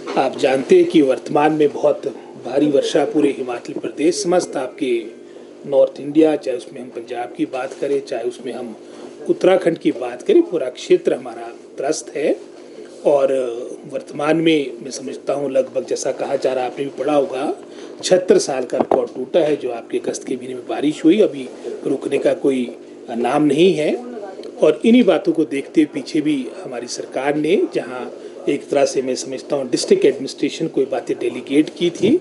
आप जानते हैं कि वर्तमान में बहुत भारी वर्षा पूरे हिमाचल प्रदेश समस्त आपके नॉर्थ इंडिया, चाहे उसमें हम पंजाब की बात करें, चाहे उसमें हम उत्तराखंड की बात करें, पूरा क्षेत्र हमारा त्रस्त है। और वर्तमान में मैं समझता हूँ लगभग जैसा कहा जा रहा, आपने भी पढ़ा होगा, 76 साल का रिकॉर्ड टूटा है जो आपके अगस्त के महीने में बारिश हुई, अभी रुकने का कोई नाम नहीं है। और इन्हीं बातों को देखते हुए पीछे भी हमारी सरकार ने, जहाँ एक तरह से मैं समझता हूँ डिस्ट्रिक्ट एडमिनिस्ट्रेशन को बातें डेलीगेट की थी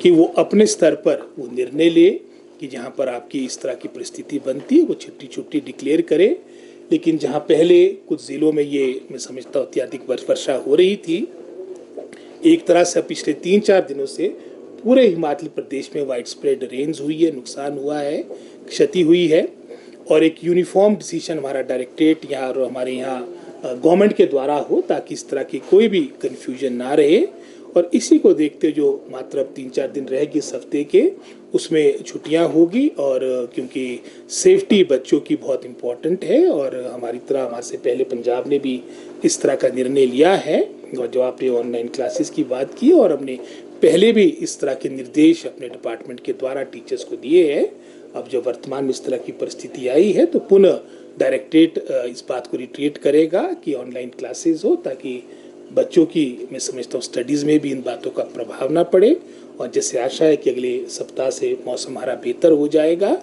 कि वो अपने स्तर पर वो निर्णय ले कि जहाँ पर आपकी इस तरह की परिस्थिति बनती है वो छुट्टी डिक्लेयर करे। लेकिन जहाँ पहले कुछ ज़िलों में ये मैं समझता हूँ अत्यधिक वर्षा हो रही थी, एक तरह से पिछले 3-4 दिनों से पूरे हिमाचल प्रदेश में वाइड स्प्रेड रेंज हुई है, नुकसान हुआ है, क्षति हुई है। और एक यूनिफॉर्म डिसीजन हमारा डायरेक्टरेट या हमारे यहाँ गवर्नमेंट के द्वारा हो ताकि इस तरह की कोई भी कन्फ्यूजन ना रहे। और इसी को देखते जो मात्र अब 3-4 दिन रहेगी इस हफ्ते के, उसमें छुट्टियां होगी। और क्योंकि सेफ्टी बच्चों की बहुत इम्पोर्टेंट है और हमारी तरह हमारे से पहले पंजाब ने भी इस तरह का निर्णय लिया है। और जो आपने ऑनलाइन क्लासेस की बात की, और हमने पहले भी इस तरह के निर्देश अपने डिपार्टमेंट के द्वारा टीचर्स को दिए हैं। अब जब वर्तमान में इस तरह की परिस्थिति आई है तो पुनः डायरेक्टरेट इस बात को रिट्रीट करेगा कि ऑनलाइन क्लासेस हो ताकि बच्चों की मैं समझता हूँ स्टडीज़ में भी इन बातों का प्रभाव ना पड़े। और जैसे आशा है कि अगले सप्ताह से मौसम हमारा बेहतर हो जाएगा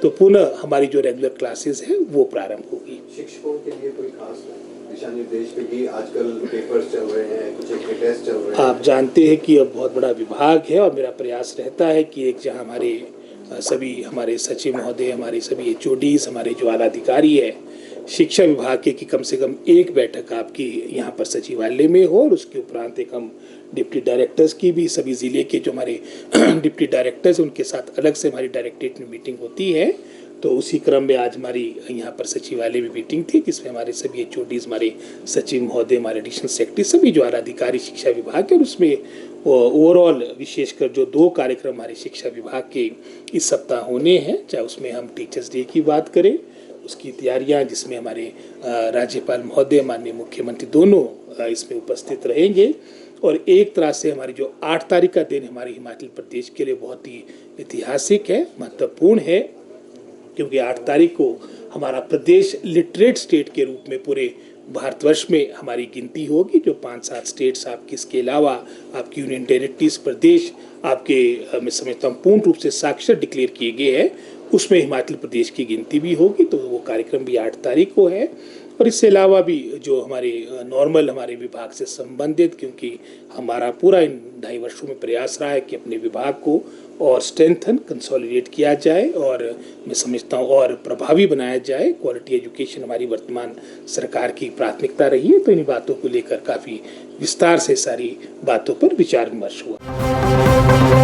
तो पुनः हमारी जो रेगुलर क्लासेस है वो प्रारंभ होगी। शिक्षकों के लिए कोई खास दिशा निर्देश, क्योंकि आजकल पेपर्स चल रहे हैं, कुछ टेस्ट चल रहे हैं। आप जानते हैं कि अब बहुत बड़ा विभाग है और मेरा प्रयास रहता है कि एक जहाँ हमारे सभी हमारे सचिव महोदय, हमारे सभी HODs, हमारे जो आला अधिकारी है शिक्षा विभाग के कि कम से कम एक बैठक आपकी यहाँ पर सचिवालय में हो। और उसके उपरांत एक हम डिप्टी डायरेक्टर्स की भी, सभी ज़िले के जो हमारे डिप्टी डायरेक्टर्स उनके साथ अलग से हमारी डायरेक्टरेट में मीटिंग होती है। तो उसी क्रम में आज हमारी यहाँ पर सचिवालय में मीटिंग थी जिसमें हमारे सभी HODs, हमारे सचिव महोदय, हमारे एडिशनल सेक्रेटरी, सभी जो आला अधिकारी शिक्षा विभाग के, और उसमें ओवरऑल विशेषकर जो 2 कार्यक्रम हमारे शिक्षा विभाग के इस सप्ताह होने हैं, चाहे उसमें हम टीचर्स डे की बात करें, उसकी तैयारियां जिसमें हमारे राज्यपाल महोदय, माननीय मुख्यमंत्री दोनों इसमें उपस्थित रहेंगे। और एक तरह से हमारी जो 8 तारीख का दिन हमारे हिमाचल प्रदेश के लिए बहुत ही ऐतिहासिक है, महत्वपूर्ण है, क्योंकि 8 तारीख को हमारा प्रदेश लिटरेट स्टेट के रूप में पूरे भारतवर्ष में हमारी गिनती होगी। जो 5-7 स्टेट्स आपकी, इसके अलावा आपकी यूनियन टेरिटरीज प्रदेश आपके मैं समझता हूँ पूर्ण रूप से साक्षर डिक्लेयर किए गए हैं, उसमें हिमाचल प्रदेश की गिनती भी होगी। तो वो कार्यक्रम भी 8 तारीख को है। और इससे अलावा भी जो हमारे नॉर्मल हमारे विभाग से संबंधित, क्योंकि हमारा पूरा इन 2.5 वर्षों में प्रयास रहा है कि अपने विभाग को और स्ट्रेंथन, कंसोलिडेट किया जाए और मैं समझता हूँ और प्रभावी बनाया जाए। क्वालिटी एजुकेशन हमारी वर्तमान सरकार की प्राथमिकता रही है। तो इन बातों को लेकर काफ़ी विस्तार से सारी बातों पर विचार विमर्श हुआ।